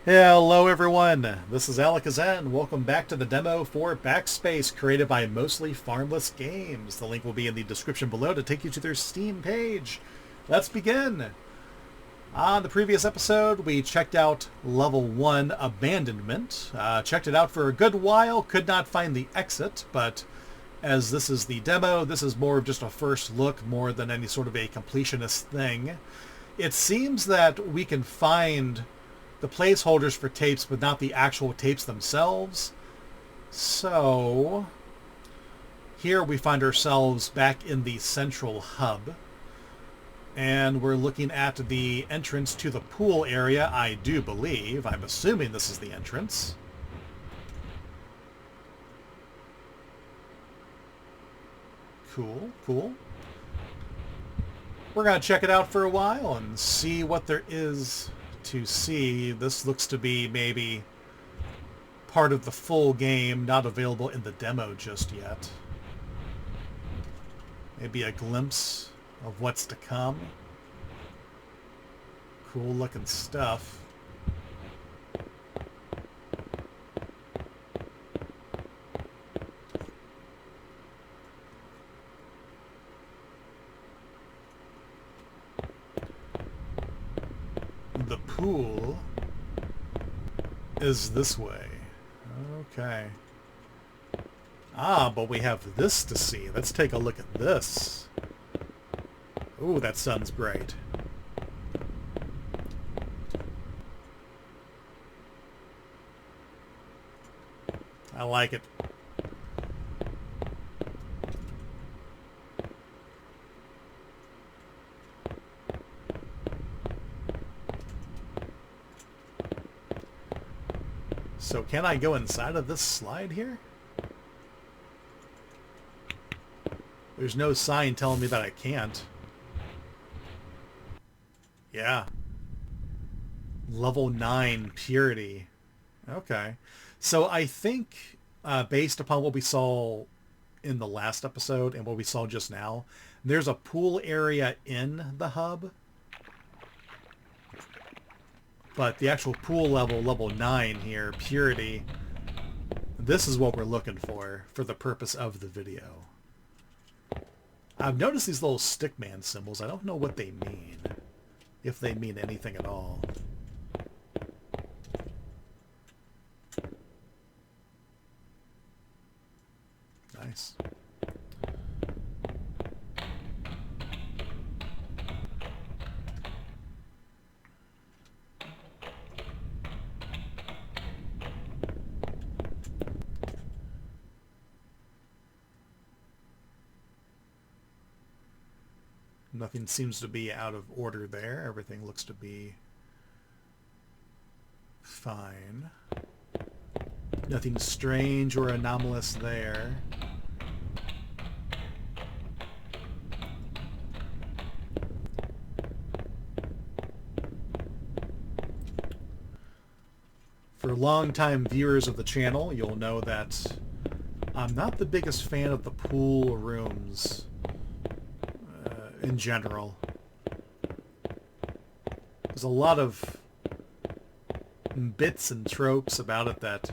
Hello everyone, this is Alakazam and welcome back to the demo for Backspace created by Mostly Farmless Games. The link will be in the description below to take you to their Steam page. Let's begin! On the previous episode we checked out level 1 Abandonment. Checked it out for a good while, could not find the exit, but as this is the demo, this is more of just a first look more than any sort of a completionist thing. It seems that we can find the placeholders for tapes, but not the actual tapes themselves. So here we find ourselves back in the central hub. And we're looking at the entrance to the pool area, I do believe. I'm assuming this is the entrance. Cool, cool. We're going to check it out for a while and see what there is to see. This looks to be maybe part of the full game, not available in the demo just yet. Maybe a glimpse of what's to come. Cool looking stuff. The pool is this way. Okay. But we have this to see. Let's take a look at this. Ooh, that sun's bright. I like it. So can I go inside of this slide here? There's no sign telling me that I can't. Yeah. Level 9 purity. Okay. So I think based upon what we saw in the last episode and what we saw just now, there's a pool area in the hub. But the actual pool level 9 here, purity, this is what we're looking for the purpose of the video. I've noticed these little stickman symbols. I don't know what they mean, if they mean anything at all. Nice. Nothing seems to be out of order there. Everything looks to be fine. Nothing strange or anomalous there. For longtime viewers of the channel, you'll know that I'm not the biggest fan of the pool rooms in general. There's a lot of bits and tropes about it that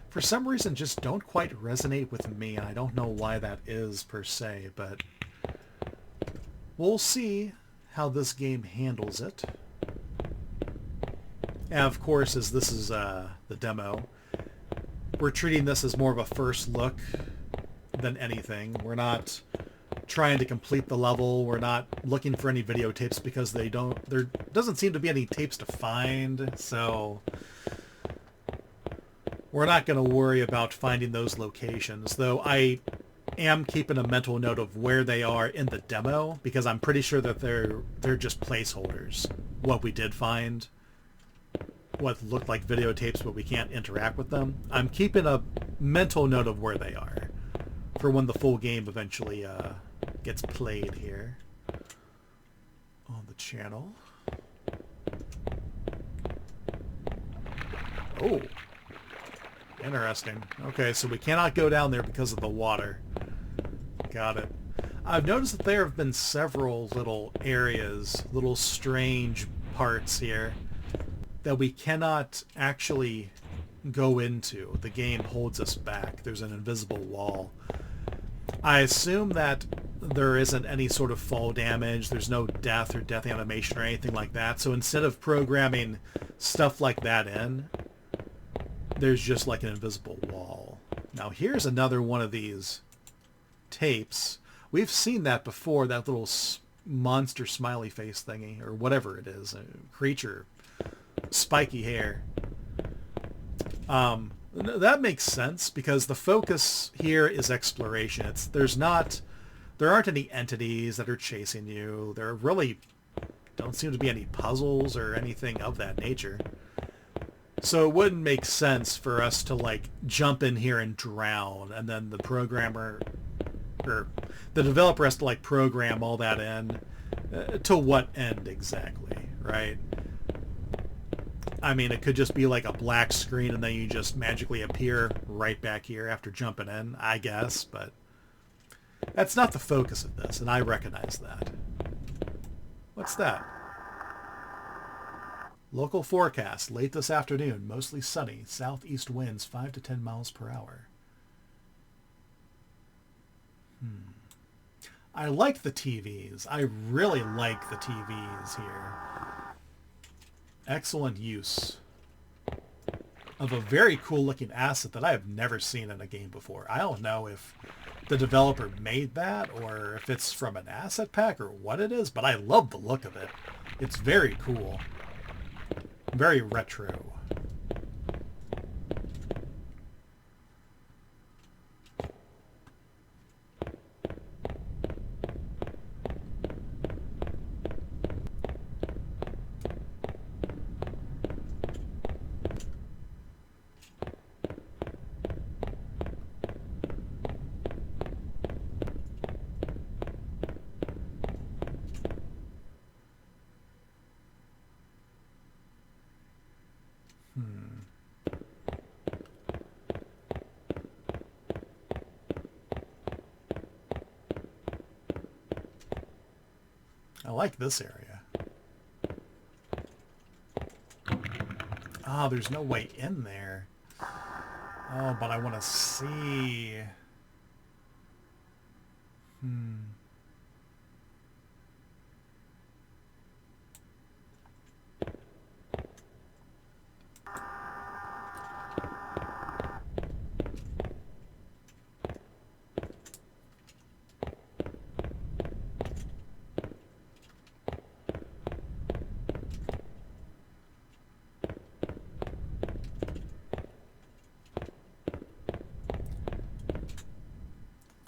for some reason just don't quite resonate with me, and I don't know why that is per se, but we'll see how this game handles it. And of course, as this is the demo, we're treating this as more of a first look than anything. We're not trying to complete the level. We're not looking for any videotapes because there doesn't seem to be any tapes to find, so we're not going to worry about finding those locations, though I am keeping a mental note of where they are in the demo because I'm pretty sure that they're just placeholders. What we did find, what looked like videotapes but we can't interact with them, I'm keeping a mental note of where they are for when the full game eventually gets played here on the channel. Oh, interesting. Okay, so we cannot go down there because of the water. Got it. I've noticed that there have been several little areas, little strange parts here that we cannot actually go into. The game holds us back. There's an invisible wall. I assume that there isn't any sort of fall damage. There's no death or death animation or anything like that. So instead of programming stuff like that in, there's just like an invisible wall. Now here's another one of these tapes. We've seen that before, that little monster smiley face thingy, or whatever it is, a creature, spiky hair. That makes sense because the focus here is exploration. There aren't any entities that are chasing you. There really don't seem to be any puzzles or anything of that nature. So it wouldn't make sense for us to like jump in here and drown, and then the programmer or the developer has to like program all that in. To what end exactly, right? I mean, it could just be like a black screen and then you just magically appear right back here after jumping in, I guess, but that's not the focus of this, and I recognize that. What's that? Local forecast, late this afternoon, mostly sunny, southeast winds 5 to 10 miles per hour. I like the TVs. I really like the TVs here. Excellent use of a very cool looking asset that I have never seen in a game before. I don't know if the developer made that or if it's from an asset pack or what it is, but I love the look of it. It's very cool. Very retro. I like this area. Oh, there's no way in there. Oh, but I want to see.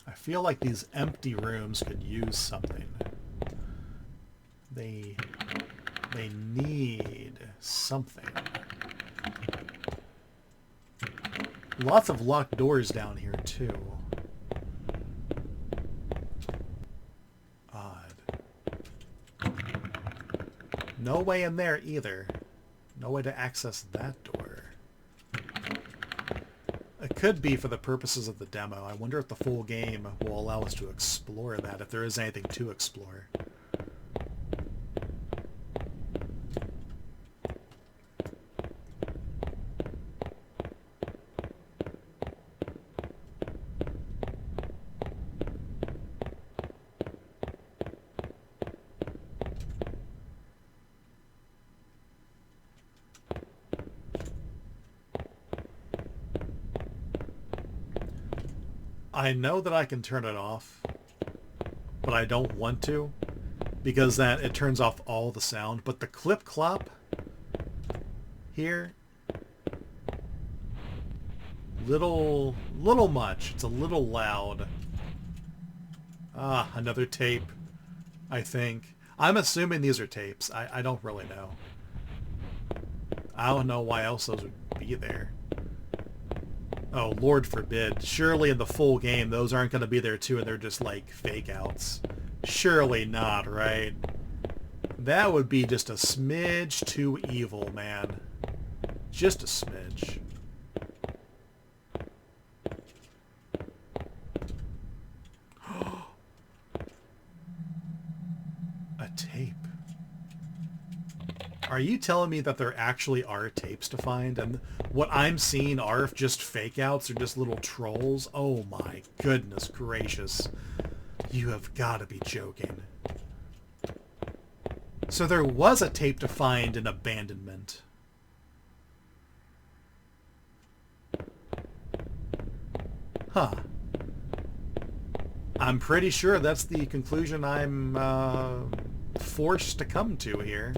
I feel like these empty rooms could use something. They need something. Lots of locked doors down here too. Odd. No way in there either. No way to access that door. It could be for the purposes of the demo. I wonder if the full game will allow us to explore that, if there is anything to explore. I know that I can turn it off, but I don't want to, because that it turns off all the sound. But the clip-clop here, little much. It's a little loud. Ah, another tape, I think. I'm assuming these are tapes. I don't really know. I don't know why else those would be there. Oh, Lord forbid. Surely in the full game, those aren't going to be there too, and they're just, like, fake-outs. Surely not, right? That would be just a smidge too evil, man. Just a smidge. A tape. Are you telling me that there actually are tapes to find, and what I'm seeing are just fake outs or just little trolls? Oh my goodness gracious. You have got to be joking. So there was a tape to find in Abandonment. Huh. I'm pretty sure that's the conclusion I'm forced to come to here.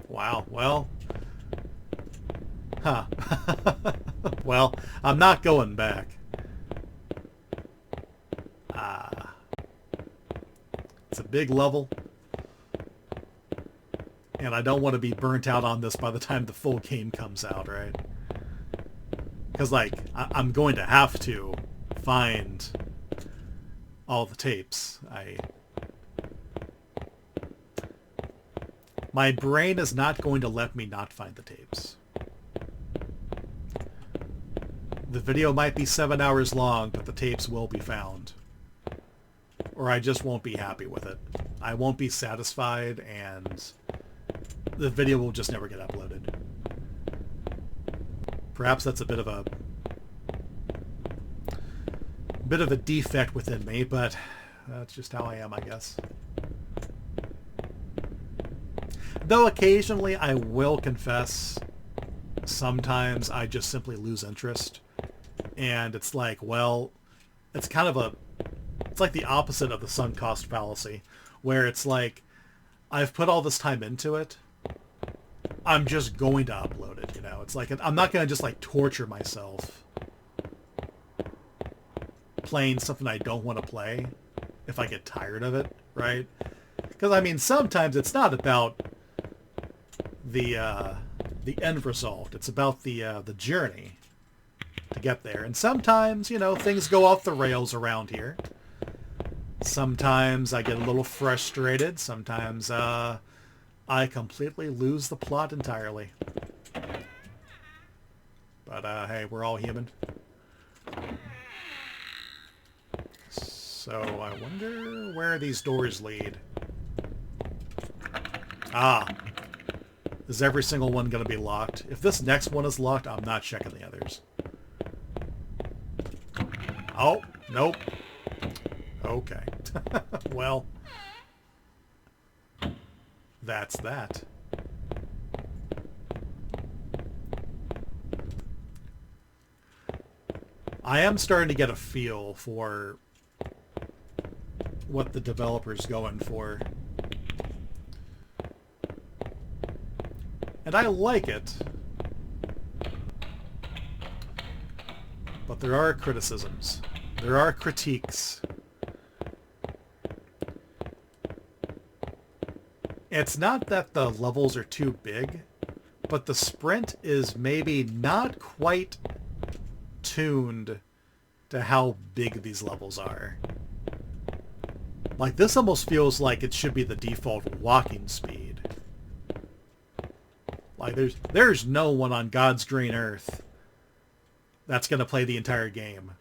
Wow, well... Huh. Well, I'm not going back. It's a big level. And I don't want to be burnt out on this by the time the full game comes out, right? Because, like, I'm going to have to find all the tapes. My brain is not going to let me not find the tapes. The video might be 7 hours long, but the tapes will be found. Or I just won't be happy with it. I won't be satisfied, and the video will just never get uploaded. Perhaps that's a bit of a defect within me, but that's just how I am, I guess. Though occasionally I will confess, sometimes I just simply lose interest. And it's like, well, it's kind of it's like the opposite of the sunk cost fallacy, where it's like, I've put all this time into it, I'm just going to upload it, you know? It's like, I'm not going to just like torture myself playing something I don't want to play if I get tired of it, right? Because, I mean, sometimes it's not about the end result. It's about the journey to get there. And sometimes, you know, things go off the rails around here. Sometimes I get a little frustrated. Sometimes I completely lose the plot entirely. But hey, we're all human. So I wonder where these doors lead. Ah. Is every single one going to be locked? If this next one is locked, I'm not checking the others. Oh, nope. Okay. Well, that's that. I am starting to get a feel for what the developer's going for. And I like it. But there are criticisms. There are critiques. It's not that the levels are too big, but the sprint is maybe not quite tuned to how big these levels are. Like, this almost feels like it should be the default walking speed. Like, there's no one on God's green earth that's going to play the entire game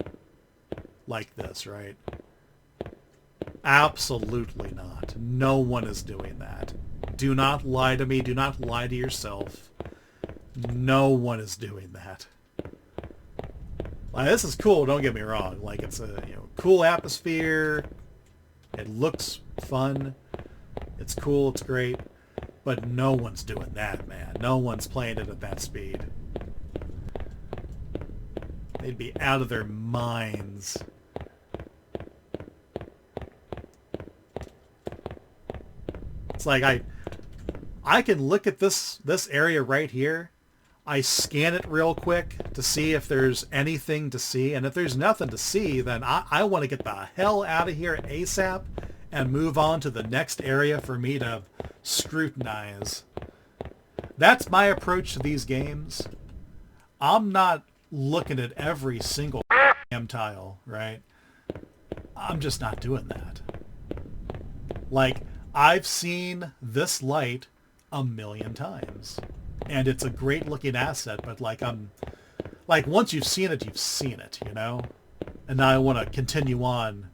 like this, right? Absolutely not. No one is doing that. Do not lie to me. Do not lie to yourself. No one is doing that. Like, this is cool, don't get me wrong. Like, it's a cool atmosphere. It looks fun. It's cool, it's great. But no one's doing that, man. No one's playing it at that speed. They'd be out of their minds. It's like I can look at this area right here. I scan it real quick to see if there's anything to see. And if there's nothing to see, then I want to get the hell out of here ASAP and move on to the next area for me to scrutinize. That's my approach to these games. I'm not looking at every single damn tile, right? I'm just not doing that. Like, I've seen this light a million times. And it's a great looking asset, but like once you've seen it, you know? And now I want to continue on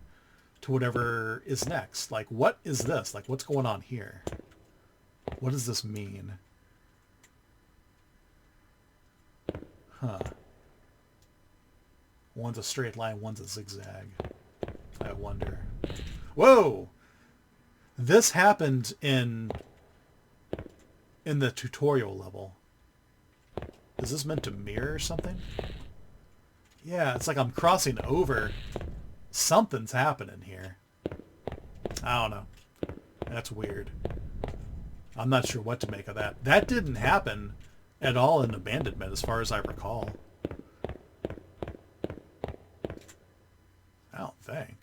to whatever is next. Like, what is this? Like, what's going on here? What does this mean? Huh. One's a straight line, one's a zigzag. I wonder. Whoa! This happened in the tutorial level. Is this meant to mirror something? Yeah, it's like I'm crossing over. Something's happening here. I don't know. That's weird. I'm not sure what to make of that. That didn't happen at all in Abandonment, as far as I recall. I don't think.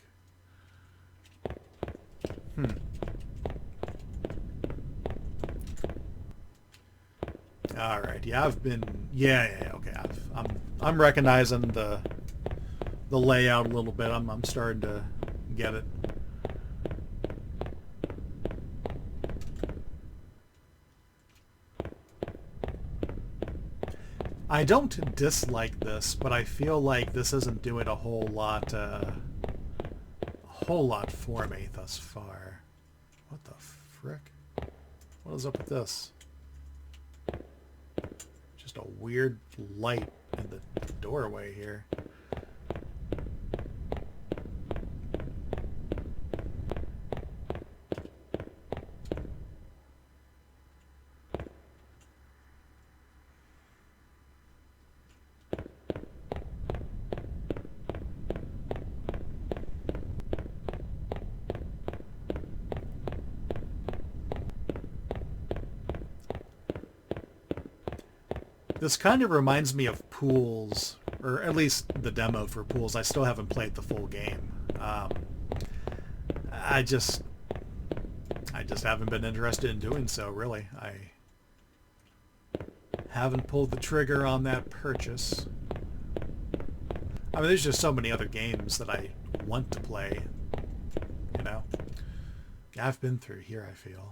All right. Yeah, I've been. Yeah. Okay. I'm recognizing the layout a little bit. I'm starting to get it. I don't dislike this, but I feel like this isn't doing a whole lot for me thus far. What the frick? What is up with this? Just a weird light in the doorway here. This kind of reminds me of Pools, or at least the demo for Pools. I still haven't played the full game. I just haven't been interested in doing so, really. I haven't pulled the trigger on that purchase. I mean, there's just so many other games that I want to play, you know? I've been through here, I feel.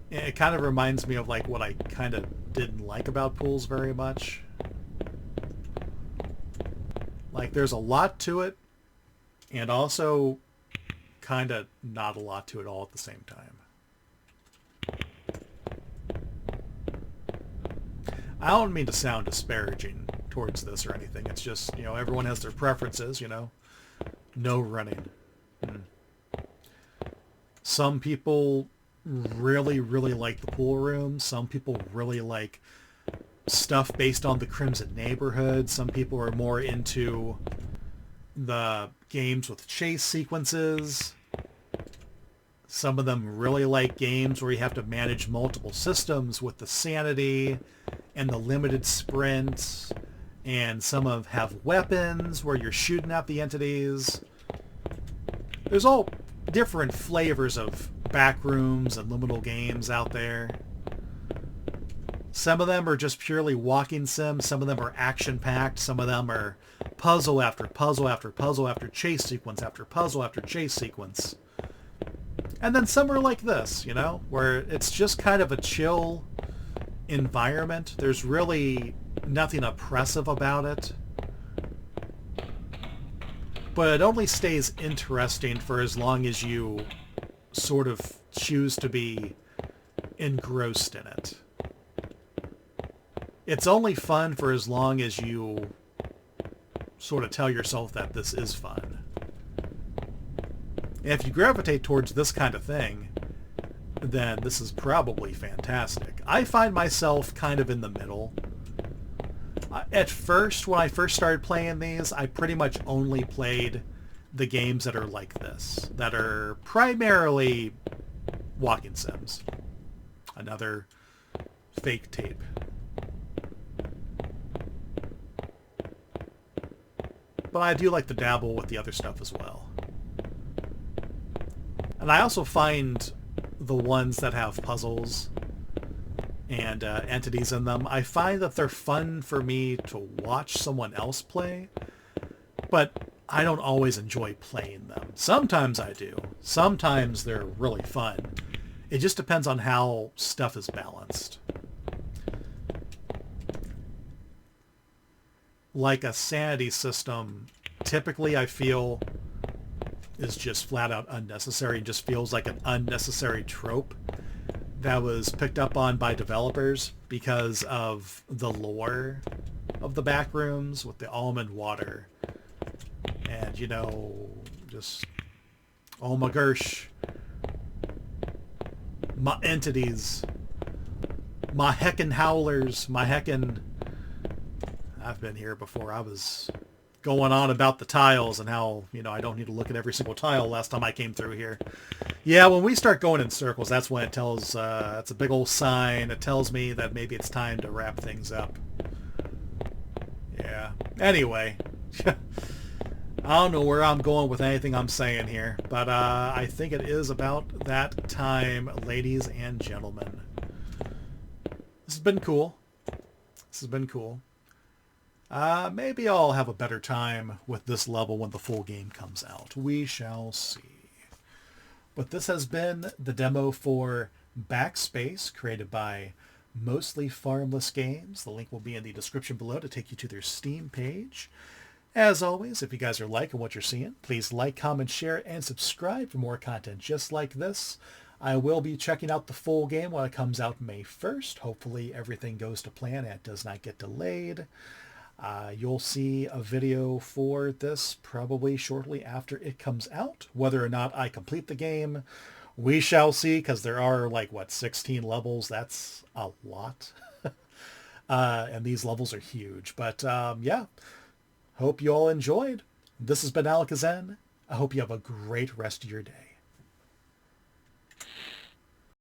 It kind of reminds me of like what I kind of didn't like about Pools very much. Like there's a lot to it, and also kind of not a lot to it all at the same time. I don't mean to sound disparaging towards this or anything. It's just, you know, everyone has their preferences, you know. No running. Some people really like the pool room. Some people really like stuff based on the Crimson Neighborhood. Some people are more into the games with chase sequences. Some of them really like games where you have to manage multiple systems with the sanity and the limited sprints. And some have weapons where you're shooting at the entities. There's all different flavors of Backrooms and Liminal games out there. Some of them are just purely walking sim. Some of them are action-packed. Some of them are puzzle after puzzle after puzzle after chase sequence after puzzle after chase sequence. And then some are like this, you know, where it's just kind of a chill environment. There's really nothing oppressive about it. But it only stays interesting for as long as you sort of choose to be engrossed in it. It's only fun for as long as you sort of tell yourself that this is fun. And if you gravitate towards this kind of thing, then this is probably fantastic. I find myself kind of in the middle. At first, when I first started playing these, I pretty much only played the games that are like this, that are primarily walking sims. Another fake tape. But I do like to dabble with the other stuff as well. And I also find the ones that have puzzles and entities in them, I find that they're fun for me to watch someone else play, but I don't always enjoy playing them. Sometimes I do. Sometimes they're really fun. It just depends on how stuff is balanced. Like a sanity system, typically I feel is just flat out unnecessary and just feels like an unnecessary trope that was picked up on by developers because of the lore of the Backrooms with the almond water. And, you know, just, oh my gosh, my entities, my heckin' howlers, my heckin'... I've been here before. I was going on about the tiles and how, you know, I don't need to look at every single tile last time I came through here. Yeah, when we start going in circles, that's when it tells, it's a big old sign. It tells me that maybe it's time to wrap things up. Yeah. Anyway. I don't know where I'm going with anything I'm saying here, but I think it is about that time, ladies and gentlemen. This has been cool. This has been cool. Maybe I'll have a better time with this level when the full game comes out. We shall see. But this has been the demo for Backspace, created by Mostly Farmless Games. The link will be in the description below to take you to their Steam page. As always, if you guys are liking what you're seeing, please like, comment, share, and subscribe for more content just like this. I will be checking out the full game when it comes out May 1st. Hopefully everything goes to plan and it does not get delayed. You'll see a video for this probably shortly after it comes out. Whether or not I complete the game, we shall see, because there are, like, what, 16 levels? That's a lot. And these levels are huge. But, yeah, hope you all enjoyed. This has been Alakazam. I hope you have a great rest of your day.